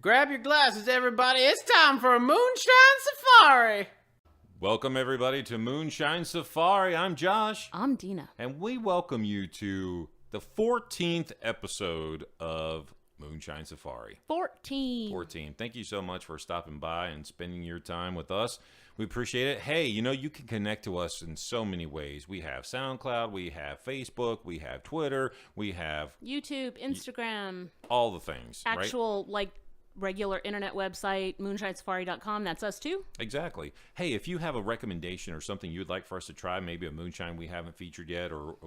Grab your glasses, everybody. It's time for a Moonshine Safari. Welcome, everybody, to Moonshine Safari. I'm Josh. I'm Dina. And we welcome you to the 14th episode of Moonshine Safari. 14. Thank you so much for stopping by and spending your time with us. We appreciate it. Hey, you can connect to us in so many ways. We have SoundCloud, we have Facebook, we have Twitter, we have YouTube, Instagram. All the things, actual, right? Regular internet website, moonshinesafari.com. That's us too. Exactly. Hey, if you have a recommendation or something you'd like for us to try, maybe a moonshine we haven't featured yet, or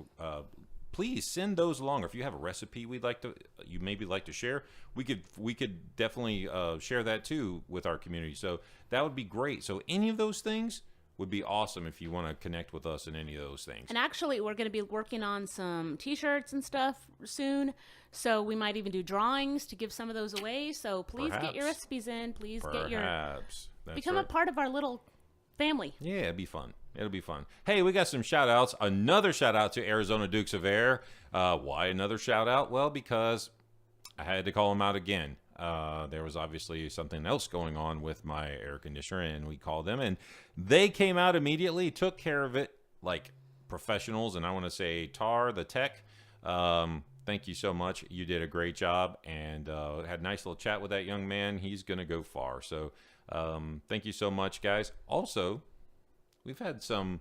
please send those along. Or if you have a recipe you maybe like to share, we could definitely share that too with our community. So that would be great. So any of those things would be awesome if you want to connect with us in any of those things. And actually, we're going to be working on some t-shirts and stuff soon. So we might even do drawings to give some of those away. So please get your recipes in. Please become a part of our little family. Yeah, it'd be fun. It'll be fun. Hey, we got some shout outs. Another shout out to Arizona Dukes of Air. Why another shout out? Well, because I had to call them out again. There was obviously something else going on with my air conditioner, and we called them, and they came out immediately, took care of it like professionals. And I want to say, Tar, the tech, thank you so much. You did a great job, and had a nice little chat with that young man. He's going to go far. So thank you so much, guys. Also, we've had some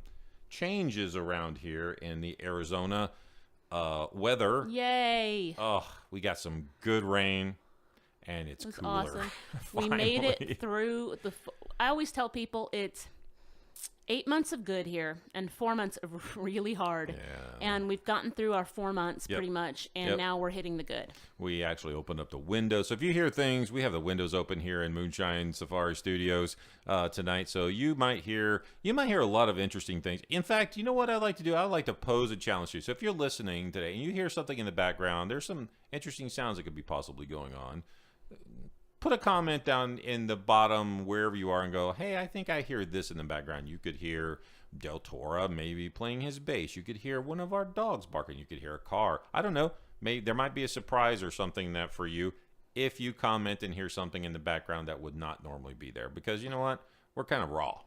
changes around here in the Arizona weather. Yay. Oh, we got some good rain. And it's cooler. Awesome. We made it through I always tell people it's 8 months of good here and 4 months of really hard. Yeah. And we've gotten through our 4 months pretty much, and now we're hitting the good. We actually opened up the windows. So if you hear things, we have the windows open here in Moonshine Safari Studios tonight. So you might hear a lot of interesting things. In fact, you know what I'd like to do? I'd like to pose a challenge to you. So if you're listening today and you hear something in the background, there's some interesting sounds that could be possibly going on. Put a comment down in the bottom wherever you are and go, hey, I think I hear this in the background. You could hear Del Toro maybe playing his bass. You could hear one of our dogs barking. You could hear a car. I don't know. Maybe there might be a surprise or something that for you if you comment and hear something in the background that would not normally be there. Because you know what? We're kind of raw,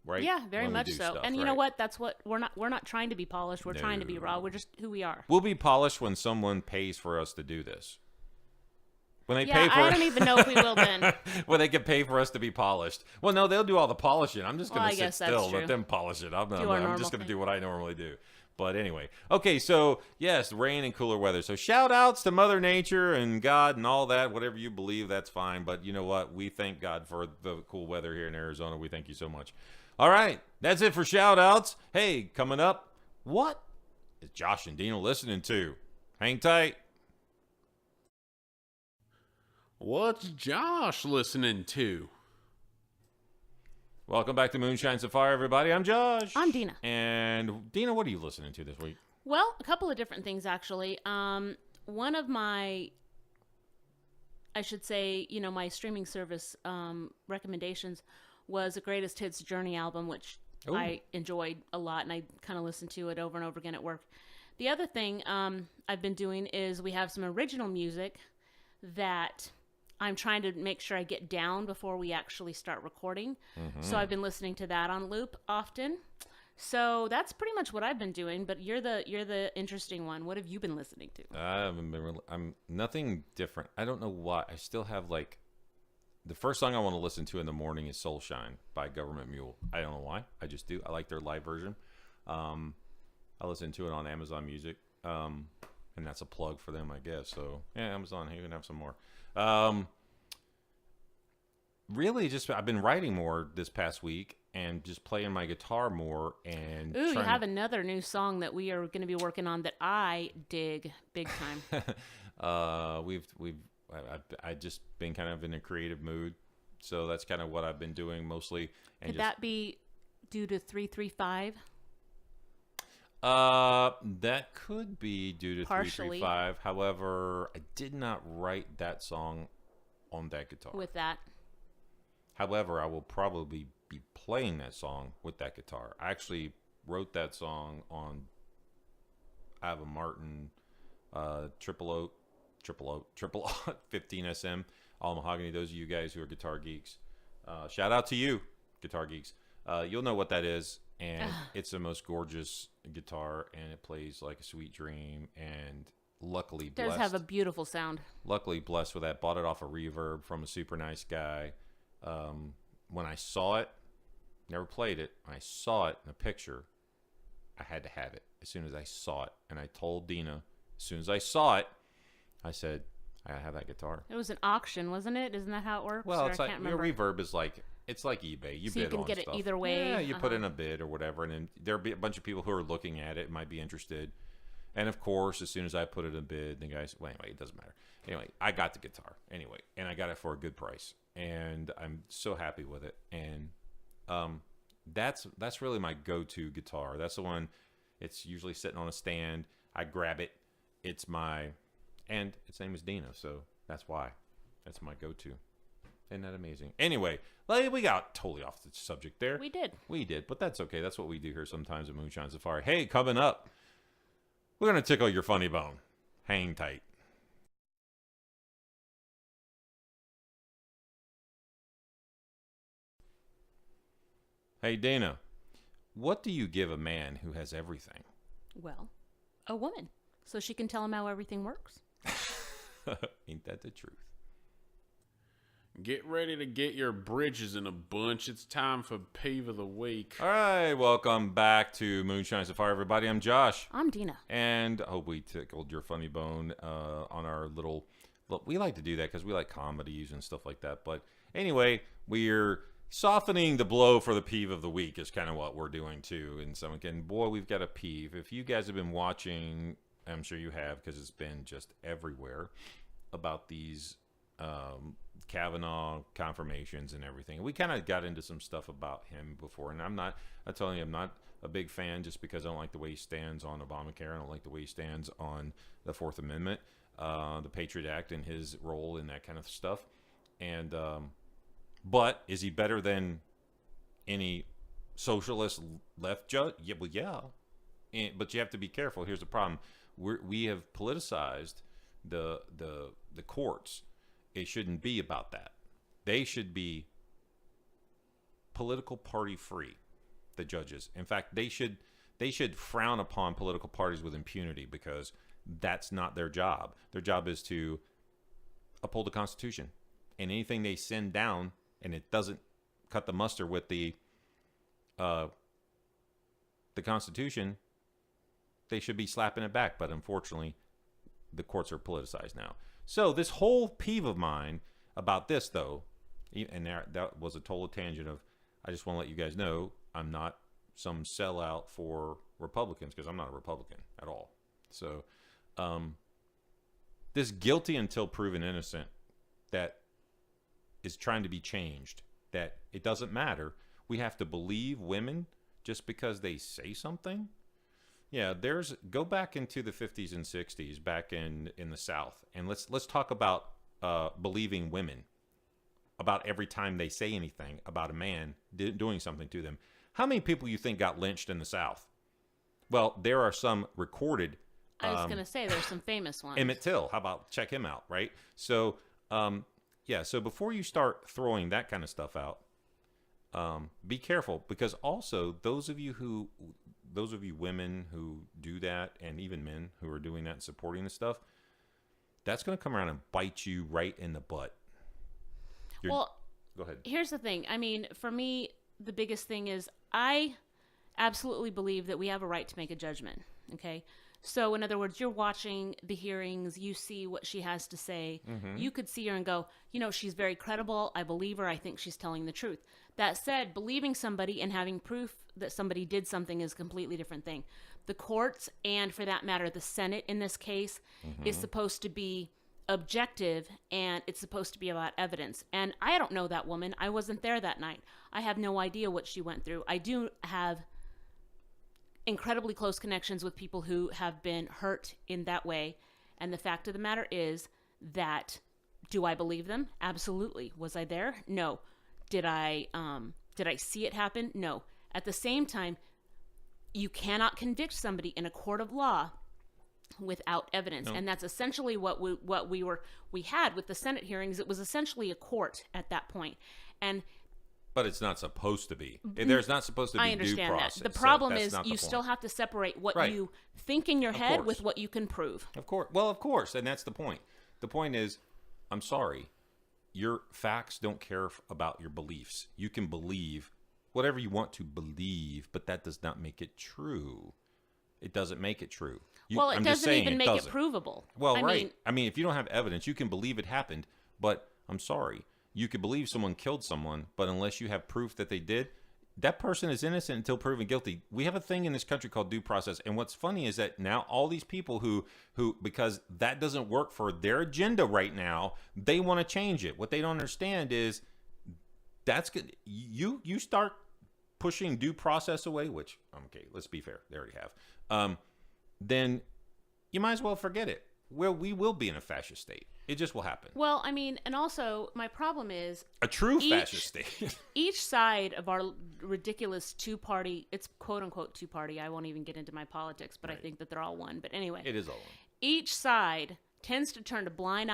right? Yeah, very much so. Stuff, and you know what? That's what we're not trying to be polished. We're trying to be raw. We're just who we are. We'll be polished when someone pays for us to do this. When they pay for I don't even know if we will then. When they can pay for us to be polished. Well, no, they'll do all the polishing. I'm just going to sit still, let them polish it. I'm just going to do what I normally do. But anyway. Okay, so, yes, rain and cooler weather. So shout-outs to Mother Nature and God and all that. Whatever you believe, that's fine. But you know what? We thank God for the cool weather here in Arizona. We thank you so much. All right, that's it for shout-outs. Hey, coming up, what is Josh and Dina listening to? Hang tight. What's Josh listening to? Welcome back to Moonshine Safari, everybody. I'm Josh. I'm Dina. And Dina, what are you listening to this week? Well, a couple of different things, actually. One of my, I should say, my streaming service recommendations was the Greatest Hits Journey album, which I enjoyed a lot, and I kind of listened to it over and over again at work. The other thing I've been doing is we have some original music that I'm trying to make sure I get down before we actually start recording. Mm-hmm. So I've been listening to that on loop often. So that's pretty much what I've been doing. But you're the interesting one. What have you been listening to? I'm nothing different. I don't know why. I still have the first song I want to listen to in the morning is Soul Shine by Government Mule. I don't know why. I just do. I like their live version. I listen to it on Amazon Music. And that's a plug for them, I guess. So yeah, Amazon, you can have some more. Really, just I've been writing more this past week and just playing my guitar more. And you have another new song that we are going to be working on that I dig big time. I've just been kind of in a creative mood, so that's kind of what I've been doing mostly. And could that be due to 335? That could be due to Partially. 335. However, I did not write that song on that guitar. With that. However, I will probably be playing that song with that guitar. I actually wrote that song on I have a Martin triple oak triple 15 SM, all mahogany. Those of you guys who are guitar geeks, shout out to you, guitar geeks. You'll know what that is, and it's the most gorgeous guitar, and it plays like a sweet dream. And luckily blessed. It does have a beautiful sound. Luckily blessed with that. Bought it off a Reverb from a super nice guy. When I saw it, never played it. When I saw it in a picture, I had to have it as soon as I saw it. And I told Dina, as soon as I saw it, I said, I gotta have that guitar. It was an auction, wasn't it? Isn't that how it works? Well, or it's I like can't your remember. Reverb is like, it's like eBay. You So bid you can on get stuff. it either way. Yeah, you put in a bid or whatever, and then there'll be a bunch of people who are looking at it, might be interested. And of course, as soon as I put it in bid, the guys, well, anyway, it doesn't matter. Anyway, I got the guitar anyway, and I got it for a good price, and I'm so happy with it. And that's really my go-to guitar. That's the one. It's usually sitting on a stand. I grab it. And its name is Dina, so that's why. That's my go-to. Isn't that amazing? Anyway, we got totally off the subject there. We did, but that's okay. That's what we do here sometimes at Moonshine Safari. Hey, coming up, we're gonna tickle your funny bone. Hang tight. Hey, Dana, what do you give a man who has everything? Well, a woman. So she can tell him how everything works. Ain't that the truth? Get ready to get your bridges in a bunch. It's time for Peeve of the Week. All right, welcome back to Moonshine Safari, everybody. I'm Josh. I'm Dina. And I hope we tickled your funny bone on our little... Look, we like to do that because we like comedies and stuff like that. But anyway, we're softening the blow for the peeve of the week is kind of what we're doing too. And so again, boy, we've got a peeve. If you guys have been watching, I'm sure you have because it's been just everywhere about these Kavanaugh confirmations and everything. We kind of got into some stuff about him before, and I'm telling you, I'm not a big fan just because I don't like the way he stands on Obamacare. I don't like the way he stands on the Fourth Amendment, the Patriot Act, and his role in that kind of stuff. And but is he better than any socialist left judge? Yeah, well, yeah. But you have to be careful. Here's the problem: we have politicized the courts. It shouldn't be about that. They should be political party free, the judges. In fact, they should frown upon political parties with impunity because that's not their job. Their job is to uphold the Constitution. And anything they send down and it doesn't cut the muster with the Constitution, they should be slapping it back. But unfortunately, the courts are politicized now. So this whole peeve of mine about this, though, and that was a total tangent of, I just want to let you guys know I'm not some sellout for Republicans because I'm not a Republican at all. So this guilty until proven innocent that is trying to be changed, that it doesn't matter. We have to believe women just because they say something. Yeah, go back into the 50s and 60s back in the South, and let's talk about believing women about every time they say anything about a man doing something to them. How many people you think got lynched in the South? Well, there are some recorded. I was going to say there's some famous ones. Emmett Till, how about check him out, right? So, yeah, so before you start throwing that kind of stuff out, be careful because also those of you women who do that, and even men who are doing that and supporting this stuff, that's going to come around and bite you right in the butt. Go ahead. Here's the thing. I mean, for me, the biggest thing is I absolutely believe that we have a right to make a judgment. Okay. So in other words, you're watching the hearings, you see what she has to say. Mm-hmm. You could see her and go, she's very credible. I believe her. I think she's telling the truth. That said, believing somebody and having proof that somebody did something is a completely different thing. The courts, and for that matter, the Senate in this case, is supposed to be objective, and it's supposed to be about evidence. And I don't know that woman. I wasn't there that night. I have no idea what she went through. I do have incredibly close connections with people who have been hurt in that way. And the fact of the matter is that, do I believe them? Absolutely. Was I there? No. Did I see it happen? No. At the same time, you cannot convict somebody in a court of law without evidence. No. And that's essentially what we had with the Senate hearings. It was essentially a court at that point. And But it's not supposed to be. There's not supposed to be I understand due process. that. The problem That's is not the you point. still have to separate what Right. you think in your head course. with what you can prove. Of course. Well, of course, and that's the point. The point is, I'm sorry, your facts don't care about your beliefs. You can believe whatever you want to believe, but that does not make it true. It doesn't make it true. Well, it I'm just doesn't saying even it make doesn't. it provable. Well, I right. mean, I mean, if you don't have evidence, you can believe it happened, but I'm sorry. You could believe someone killed someone, but unless you have proof that they did, that person is innocent until proven guilty. We have a thing in this country called due process. And what's funny is that now all these people who because that doesn't work for their agenda right now, they want to change it. What they don't understand is that's good. You start pushing due process away, which, okay, let's be fair. They already have. Then you might as well forget it. Well, we will be in a fascist state. It just will happen. well, I mean, and also my problem is A true fascist state. each side of our ridiculous two-party, it's quote-unquote two-party. I won't even get into my politics, but I think that they're all one. But anyway, It is all one. each side tends to turn a blind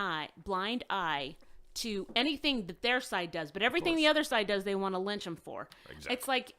eye to anything that their side does, but everything the other side does, they want to lynch them for. Exactly. It's like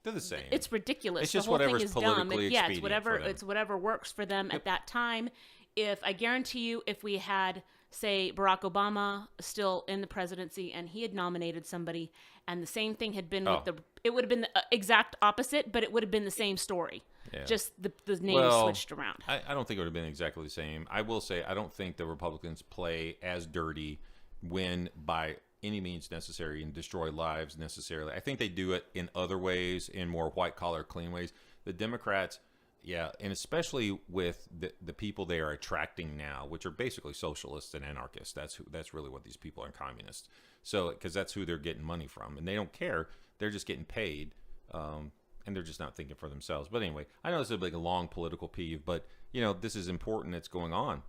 They're the same. it's ridiculous. It's just the whole thing whatever's is dumb. politically Yeah, expedient it's for them. whatever works for them at that time. If I guarantee you, if we had, say, Barack Obama still in the presidency and he had nominated somebody, and the same thing had been with it would have been the exact opposite, but it would have been the same story. Yeah. Just the name switched around. I don't think it would have been exactly the same. I will say I don't think the Republicans play as dirty, win by any means necessary, and destroy lives necessarily. I think they do it in other ways, in more white-collar, clean ways. The Democrats, yeah, and especially with the people they are attracting now, which are basically socialists and anarchists. That's really what these people are, communists. So, because that's who they're getting money from, and they don't care. They're just getting paid, and they're just not thinking for themselves. But anyway, I know this is like a long political peeve, but this is important. That's going on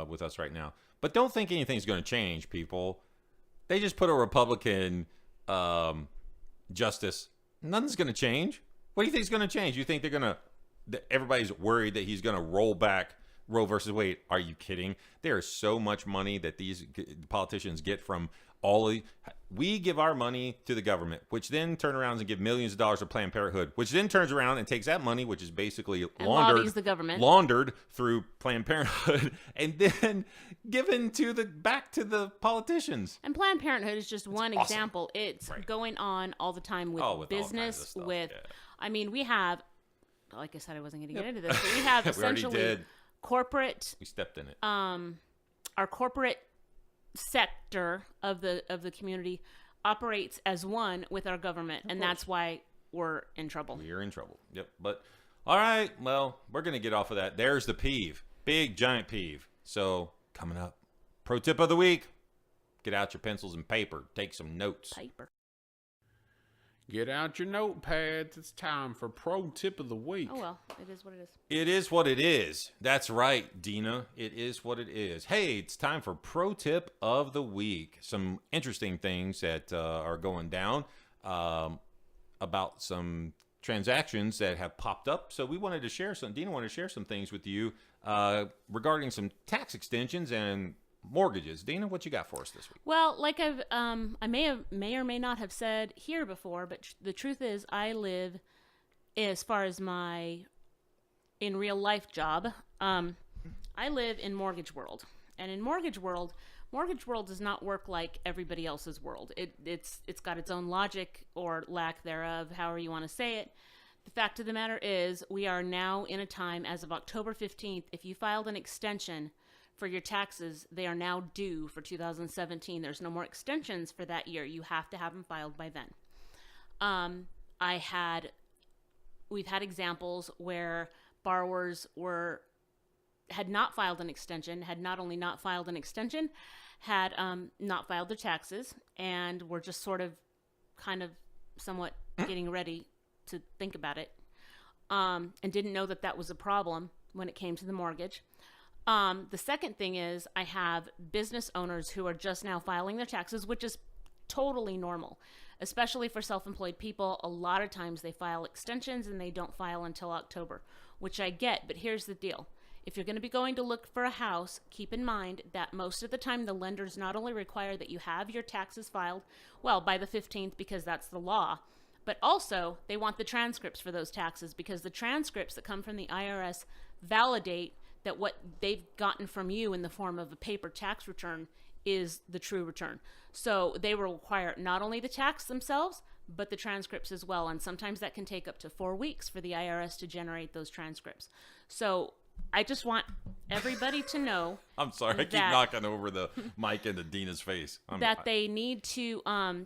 with us right now. But don't think anything's going to change, people. They just put a Republican justice. Nothing's going to change. What do you think is going to change? You think they're going to? Everybody's worried that he's going to roll back Roe versus Wade. Are you kidding? There is so much money that these politicians get from we give our money to the government, which then turn around and give millions of dollars to Planned Parenthood, which then turns around and takes that money, which is basically lobbies the government. laundered through Planned Parenthood, and then given back to the politicians. And Planned Parenthood is just one awesome. example. It's going on all the time with with all kinds of business, stuff, with, yeah. I mean, we have, like I said, I wasn't going to get into this, but we have We already essentially did. corporate, We stepped in it. our corporate sector of the community operates as one with our government, and that's why we're in trouble. We are in trouble. Yep. But all right, well, we're gonna get off of that. There's the peeve, big giant peeve. So coming up, pro tip of the week: get out your pencils and paper, take some notes. Piper. Get out your notepads. It's time for pro tip of the week. Oh well, it is what it is. It is what it is. That's right, Dina. It is what it is. Hey, it's time for pro tip of the week. Some interesting things that are going down about some transactions that have popped up. So we wanted to share some. Dina wanted to share some things with you regarding some tax extensions and mortgages. Dina, what you got for us this week? Well, like I may or may not have said here before, but the truth is, I live, as far as my in real life job, I live in mortgage world, and in mortgage world does not work like everybody else's world. It's got its own logic or lack thereof, however you want to say it. The fact of the matter is, we are now in a time, as of October 15th, if you filed an extension for your taxes, they are now due for 2017. There's no more extensions for that year. You have to have them filed by then. We've had examples where borrowers had not filed an extension, had not only not filed an extension, had not filed their taxes, and were just sort of kind of somewhat getting ready to think about it, and didn't know that was a problem when it came to the mortgage. The second thing is, I have business owners who are just now filing their taxes, which is totally normal, especially for self-employed people. A lot of times they file extensions and they don't file until October, which I get, but here's the deal. if you're going to be going to look for a house, keep in mind that most of the time the lenders not only require that you have your taxes filed, well, by the 15th because that's the law, but also they want the transcripts for those taxes because the transcripts that come from the IRS validate that what they've gotten from you in the form of a paper tax return is the true return. So they will require not only the tax themselves, but the transcripts as well. And sometimes that can take up to 4 weeks for the IRS to generate those transcripts. So I just want everybody to know. I'm sorry, I keep knocking over the mic into Dina's face. That they need to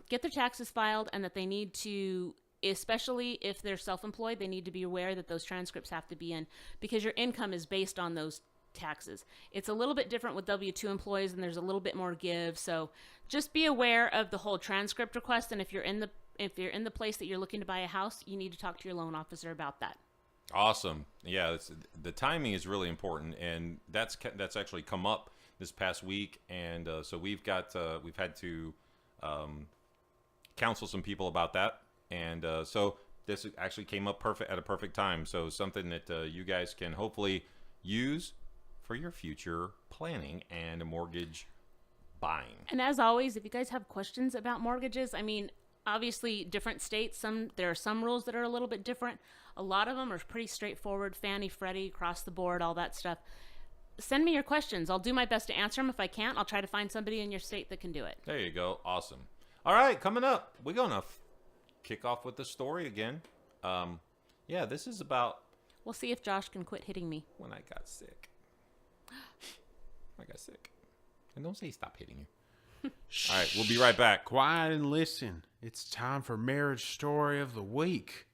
get their taxes filed, and that they need to, especially if they're self-employed, they need to be aware that those transcripts have to be in because your income is based on those taxes. It's a little bit different with W-2 employees, and there's a little bit more give. So just be aware of the whole transcript request, and if you're in the place that you're looking to buy a house, you need to talk to your loan officer about that. Awesome. Yeah, the timing is really important, and that's actually come up this past week, and so we've had to counsel some people about that, and so this actually came up at a perfect time. So something that you guys can hopefully use for your future planning and mortgage buying. And as always, if you guys have questions about mortgages, I mean, obviously different states, there are some rules that are a little bit different. A lot of them are pretty straightforward, Fannie, Freddie, across the board, all that stuff. Send me your questions. I'll do my best to answer them. If I can't, I'll try to find somebody in your state that can do it. There you go. Awesome. All right, coming up, we're going to kick off with the story again. Yeah, this is about... We'll see if Josh can quit hitting me. When I got sick. And don't say stop hitting you. All right, we'll be right back. Quiet and listen. It's time for Marriage Story of the Week.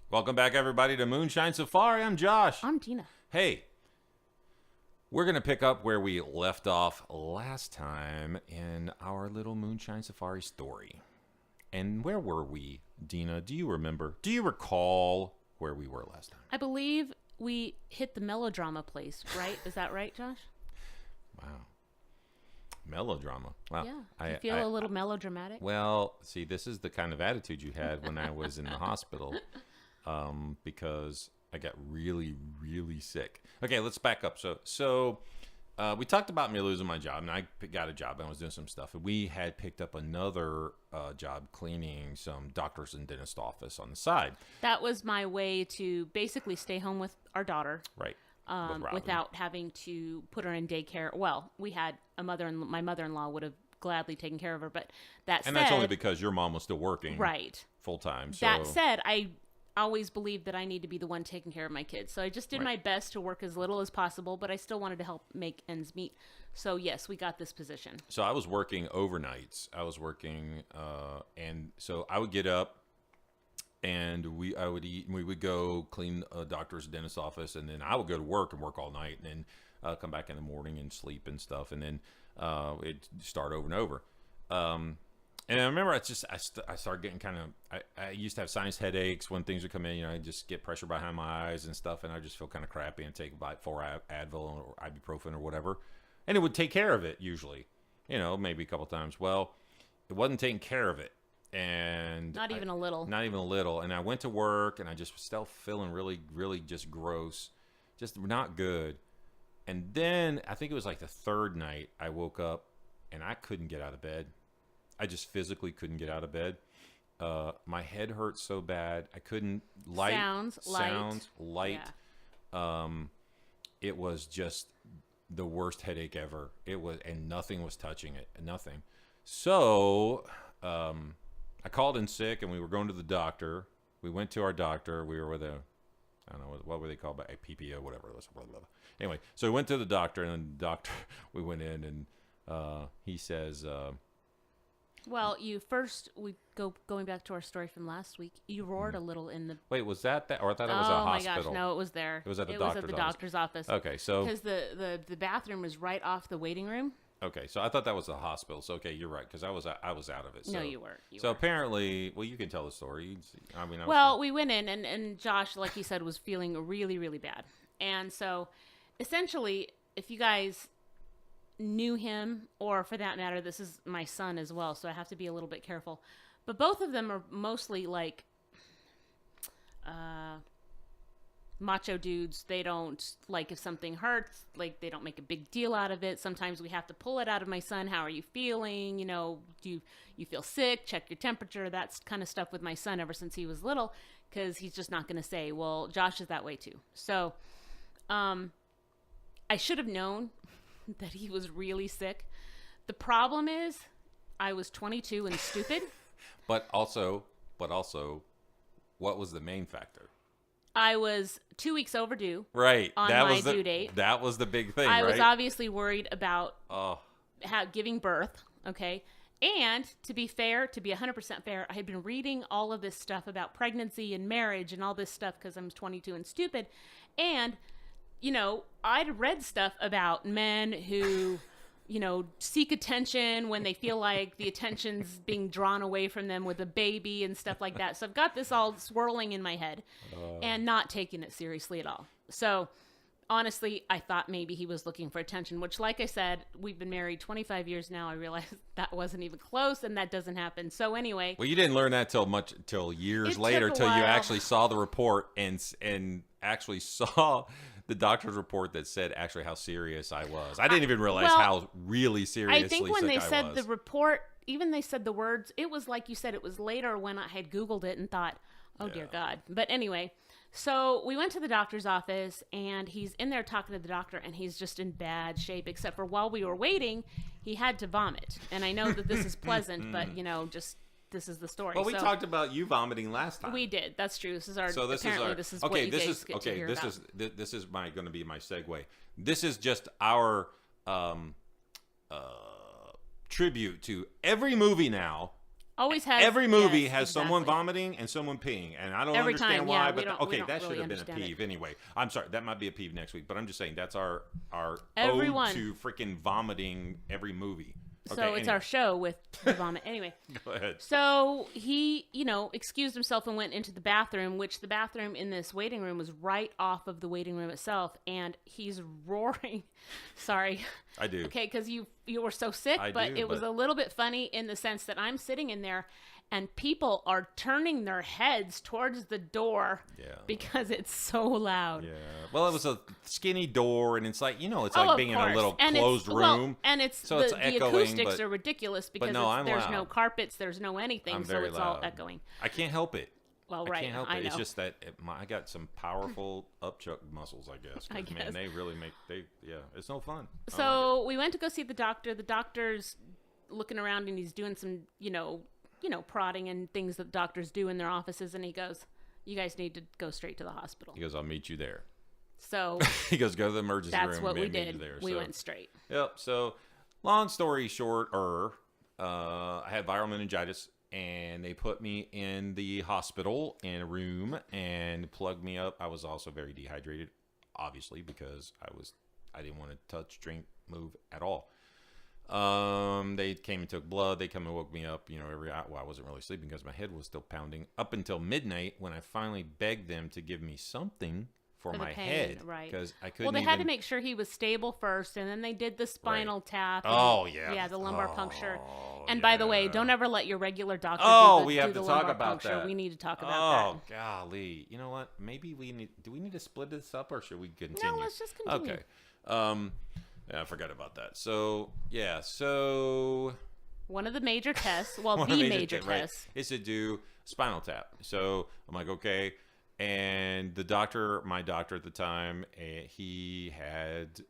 Welcome back, everybody, to Moonshine Safari. I'm Josh. I'm Tina. Hey, we're going to pick up where we left off last time in our little Moonshine Safari story. And where were we, Dina? Do you remember? Do you recall where we were last time? I believe we hit the melodrama place, right? Is that right, Josh? Wow. Melodrama. Wow. Yeah. Do you feel a little melodramatic? Well, see, this is the kind of attitude you had when I was in the hospital because I got really, really sick. Okay, let's back up. So we talked about me losing my job, and I got a job, and I was doing some stuff. And we had picked up another job cleaning some doctor's and dentist office on the side. That was my way to basically stay home with our daughter. Right. Without having to put her in daycare. Well, we had my mother-in-law would have gladly taken care of her, but that's only because your mom was still working right full time. So. That said, I always believed that I need to be the one taking care of my kids, so I just did my best to work as little as possible, but I still wanted to help make ends meet. So yes, we got this position. So I was working overnights. And so I would get up. And we would go clean a doctor's dentist office, and then I would go to work and work all night, and then come back in the morning and sleep and stuff, and then it'd start over and over. And I remember I started getting I used to have sinus headaches when things would come in. I just get pressure behind my eyes and stuff, and I just feel kind of crappy and take about 4 Advil or ibuprofen or whatever, and it would take care of it usually, maybe a couple times. Well, it wasn't taking care of it. And not even a little. And I went to work, and I just was still feeling really, really just gross, just not good. And then I think it was like the third night I woke up, and I couldn't get out of bed. I just physically couldn't get out of bed. My head hurt so bad. I couldn't sounds light. Yeah. It was just the worst headache ever. And nothing was touching it. Nothing. So, I called in sick, and we were going to the doctor. We went to our doctor. We were with I don't know, what were they called? A PPO, whatever it was. Blah, blah, blah. Anyway, so we went to the doctor, and the doctor, we went in, and he says... well, going back to our story from last week, you roared a little in the... Wait, was that? Or I thought it was a hospital. Oh, my gosh, no, it was there. It was at the doctor's office. Okay, so... Because the bathroom was right off the waiting room. Okay, so I thought that was the hospital. So okay, you're right, because I was out of it. So. No, you weren't. Apparently, well, you can tell the story. We went in, and Josh, like you said, was feeling really, really bad. And so, essentially, if you guys knew him, or for that matter, this is my son as well, so I have to be a little bit careful. But both of them are mostly like macho dudes, they don't, like, if something hurts, like, they don't make a big deal out of it. Sometimes we have to pull it out of my son. How are you feeling? You know, do you feel sick? Check your temperature. That's kind of stuff with my son ever since he was little, because he's just not going to say, well, Josh is that way too. So I should have known that he was really sick. The problem is I was 22 and stupid. But also, what was the main factor? I was 2 weeks overdue. Right. On that my was the due date. That was the big thing, I right? was obviously worried about giving birth, okay? And to be fair, to be 100% fair, I had been reading all of this stuff about pregnancy and marriage and all this stuff because I'm 22 and stupid. And, you know, I'd read stuff about men who, you know, seek attention when they feel like the attention's being drawn away from them with a baby and stuff like that. So I've got this all swirling in my head and not taking it seriously at all. So honestly, I thought maybe he was looking for attention, which, like I said, we've been married 25 years now. I realized that wasn't even close, and that doesn't happen. So anyway. Well, you didn't learn that till years later, till you actually saw the report and actually saw the doctor's report that said actually how serious I was. I didn't even realize how really seriously I think when they said was. the report, even they said the words, it was like you said, it was later when I had Googled it and thought, oh, dear God. But anyway, so we went to the doctor's office, and he's in there talking to the doctor, and he's just in bad shape, except for while we were waiting, he had to vomit. And I know that this is pleasant, but, you know, just this is the story. Well, we talked about you vomiting last time. We did. That's true. This is our. So this apparently, is our. this is okay, what you this guys is get okay. to hear This about. is this is going to be my segue. This is just our tribute to every movie now. Always has. Every movie yes, has exactly. someone vomiting and someone peeing, and I don't Every understand time, why. yeah, But we don't that really should have been a understand peeve it. anyway. I'm sorry, that might be a peeve next week. But I'm just saying that's our Everyone. ode to freaking vomiting every movie. So Okay, it's anyway. our show with the vomit. Anyway. Go ahead. So he, you know, excused himself and went into the bathroom, which the bathroom in this waiting room was right off of the waiting room itself. And he's roaring. Sorry. I do. Okay, because you were so sick, but it was a little bit funny in the sense that I'm sitting in there and people are turning their heads towards the door because it's so loud. Yeah. Well, it was a skinny door, and it's like, you know, it's Oh, like of being in course. a little And closed it's, room. Well, and it's so the, it's the echoing, acoustics but- are ridiculous because no, I'm there's loud. no carpets, there's no anything, I'm so very it's all loud. echoing. I can't help it. Well, I right. can't help I it. know. It's just that I got some powerful upchuck muscles, I guess. 'Cause, I guess. Man, they really it's no fun. So we went to go see the doctor. The doctor's looking around and he's doing some, you know, prodding and things that doctors do in their offices. And he goes, "You guys need to go straight to the hospital." He goes, "I'll meet you there." So He goes, "Go to the emergency room." that's what we and meet you did. there. We So- went straight. Yep. So, long story short, I had viral meningitis, and they put me in the hospital in a room and plugged me up. I was also very dehydrated, obviously, because I didn't want to touch, drink, move at all. They came and took blood. They come and woke me up. You know, I wasn't really sleeping because my head was still pounding up until midnight when I finally begged them to give me something for For the my pain, head, right. because I couldn't. Well, they even... had to make sure he was stable first, and then they did the spinal tap. and- Oh, yeah. Yeah, the lumbar puncture. Oh, And by the way, yeah. don't ever let your regular doctor We do have the to talk lumbar about puncture. that. We need to talk about Oh, golly. You know what? Maybe do we need to split this up, or should we that. continue? No, let's just continue. Okay. Yeah, I forgot about that. So, yeah. So, One of the major tests, well, one the of major right, test. is to do spinal tap. So, I'm like, okay. And the doctor, my doctor at the time, he had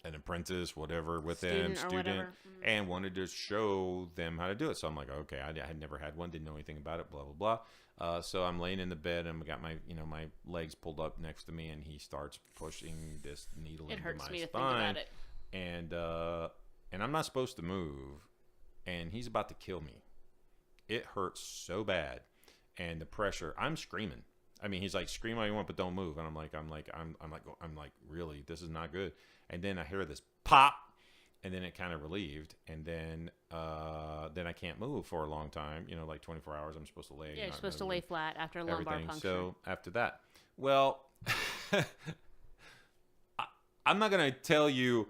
an apprentice, whatever, with him, Student or whatever. and wanted to show them how to do it. So I'm like, okay, I had never had one, didn't know anything about it, blah, blah, blah. So I'm laying in the bed, and I got my legs pulled up next to me, and he starts pushing this needle It into hurts my me to think spine. about it. And I'm not supposed to move, and he's about to kill me. It hurts so bad. And the pressure, I'm screaming. I mean, he's like, scream all you want, but don't move. And I'm like, really, this is not good. And then I hear this pop, and then it kind of relieved. And then I can't move for a long time. Like 24 hours. I'm supposed to lay. Yeah, you're supposed to lay flat after a lumbar everything. puncture. So after that, well, I'm not gonna tell you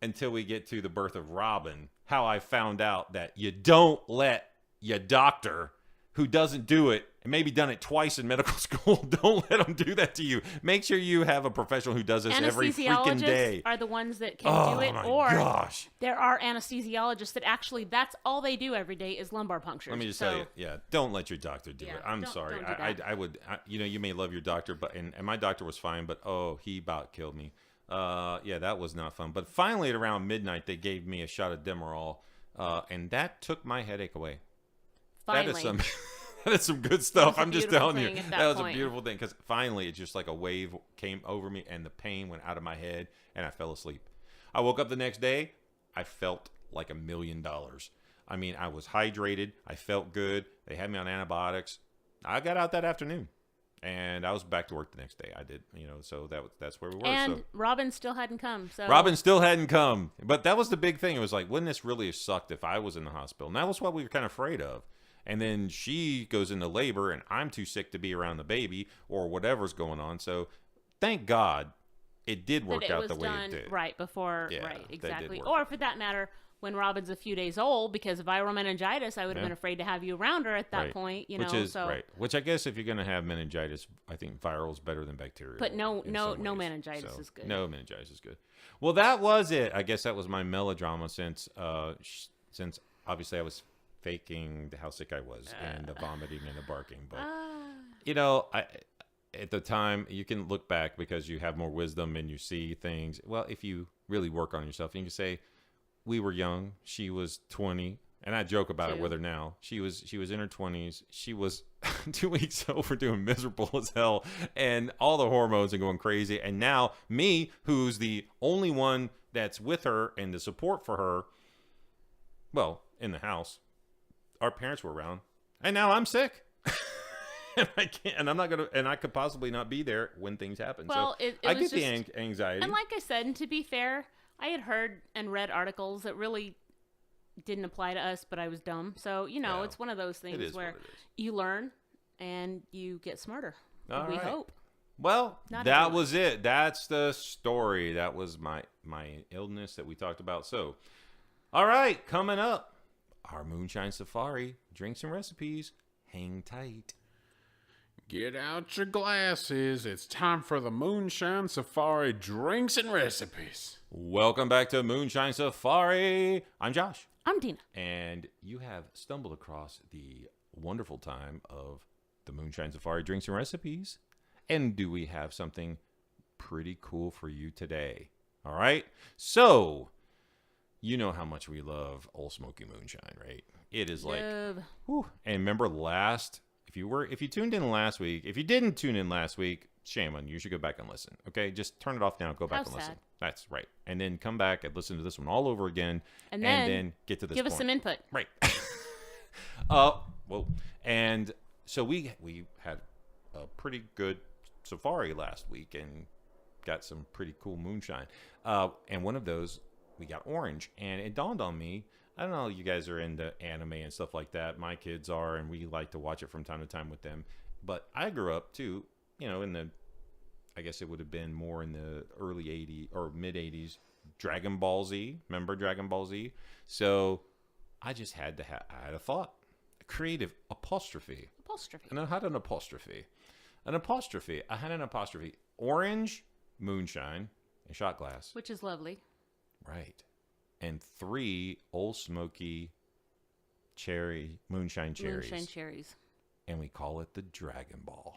until we get to the birth of Robin how I found out that you don't let your doctor, who doesn't do it and maybe done it twice in medical school, don't let them do that to you. Make sure you have a professional who does this every freaking day. Anesthesiologists are the ones that can do it. My or gosh. there are anesthesiologists that actually, that's all they do every day is lumbar punctures. Let me just tell you, don't let your doctor do it. I'm sorry. Don't do that. I would, you may love your doctor, but and my doctor was fine, but he about killed me. That was not fun. But finally, at around midnight, they gave me a shot of Demerol, and that took my headache away. Finally. That is some good stuff. I'm just telling you. That was a beautiful thing because finally, it's just like a wave came over me, and the pain went out of my head, and I fell asleep. I woke up the next day. I felt like $1 million. I mean, I was hydrated. I felt good. They had me on antibiotics. I got out that afternoon. And I was back to work the next day. I did, so that's where we were. And Robin still hadn't come. So Robin still hadn't come. But that was the big thing. It was like, wouldn't this really have sucked if I was in the hospital? And that was what we were kind of afraid of. And then she goes into labor, and I'm too sick to be around the baby or whatever's going on. So thank God it did work out the way it did. Right before, Yeah, right, that exactly. did work. Or for that matter, when Robin's a few days old, because of viral meningitis, I would have been afraid to have you around her at that point. Which I guess if you're going to have meningitis, I think viral is better than bacterial. But no meningitis is good. No meningitis is good. Well, that was it. I guess that was my melodrama since obviously I was faking how sick I was and the vomiting and the barking. But at the time, you can look back because you have more wisdom and you see things. Well, if you really work on yourself, you can say, we were young. She was 20, and I joke about it with her now. She was in her 20s. She was 2 weeks over, doing miserable as hell, and all the hormones and going crazy. And now me, who's the only one that's with her and the support for her, well, in the house, our parents were around, and now I'm sick. And I can't, and I'm not gonna, and I could possibly not be there when things happen. Well, so I get the anxiety. And like I said, and to be fair, I had heard and read articles that really didn't apply to us, but I was dumb. So, it's one of those things where you learn and you get smarter. We hope. Well, that was it. That's the story. That was my illness that we talked about. So, all right, coming up, our Moonshine Safari, drinks and recipes. Hang tight. Get out your glasses. It's time for the Moonshine Safari drinks and recipes. Welcome back to Moonshine Safari. I'm Josh. I'm Dina. And you have stumbled across the wonderful time of the Moonshine Safari drinks and recipes. And do we have something pretty cool for you today? All right. So, you know how much we love Old Smokey Moonshine, right? It is like, whew. And remember if you tuned in last week, if you didn't tune in last week, shame on you. You should go back and listen. Okay, just turn it off now. Go back and listen. That's right. And then come back and listen to this one all over again, and then get to this. Give us some input. Right. And so we had a pretty good safari last week and got some pretty cool moonshine. And one of those, we got orange, and it dawned on me. I don't know, you guys are into anime and stuff like that. My kids are, and we like to watch it from time to time with them. But I grew up, too, I guess it would have been more in the early 80s or mid 80s, Dragon Ball Z. Remember Dragon Ball Z? So I just had to I had a thought. A creative apostrophe. And I had an apostrophe. I had an apostrophe. Orange, moonshine, and shot glass. Which is lovely. Right. And 3 Old Smoky moonshine cherries. And we call it the Dragonball.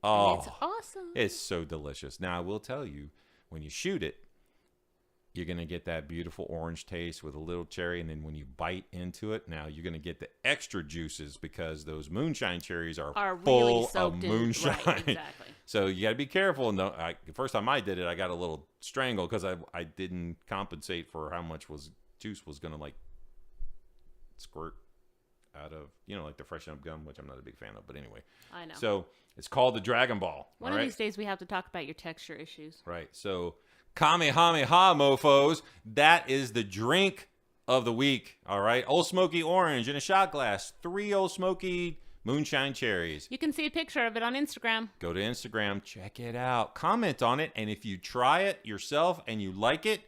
Oh, and it's awesome. It's so delicious. Now, I will tell you, when you shoot it, you're going to get that beautiful orange taste with a little cherry. And then when you bite into it, now you're going to get the extra juices because those moonshine cherries are full really of moonshine. Right, exactly. So you got to be careful. No, the first time I did it, I got a little strangled because I didn't compensate for how much juice was going to squirt out of, like the freshen up gum, which I'm not a big fan of. But anyway. I know. So it's called the Dragonball. One of these days we have to talk about your texture issues. Right. So Kamehameha, mofos. That is the drink of the week. All right. Old Smoky orange in a shot glass. 3 Old Smoky moonshine cherries. You can see a picture of it on Instagram. Go to Instagram. Check it out. Comment on it. And if you try it yourself and you like it,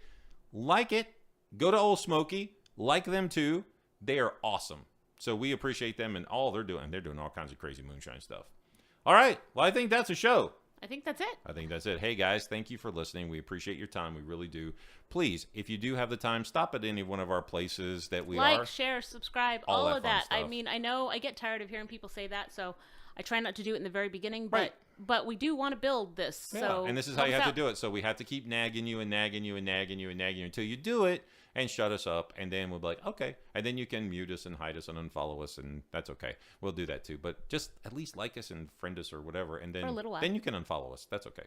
go to Old Smoky. Like them too. They are awesome. So we appreciate them and all they're doing. They're doing all kinds of crazy moonshine stuff. All right. Well, I think that's a show. I think that's it. I think that's it. Hey, guys, thank you for listening. We appreciate your time. We really do. Please, if you do have the time, stop at any one of our places that we are. Like, share, subscribe, All all that of fun that. stuff. I mean, I know I get tired of hearing people say that, so I try not to do it in the very beginning. Right. But we do want to build this. Yeah, So and this is how you have to do it. So we have to keep nagging you and nagging you and nagging you and nagging you until you do it and shut us up. And then we'll be like, okay. And then you can mute us and hide us and unfollow us, and that's okay. We'll do that too. But just at least like us and friend us or whatever. And then, For a little while. then you can unfollow us. That's okay.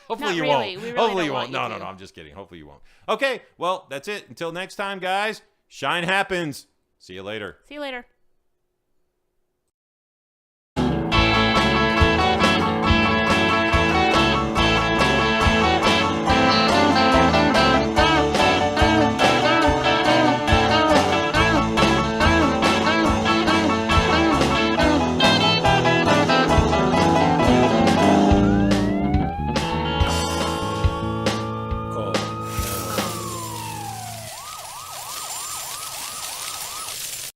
Hopefully Not you really. won't. We really Hopefully you don't won't. want you No, to. I'm just kidding. Hopefully you won't. Okay. Well, that's it. Until next time, guys. Shine happens. See you later. See you later.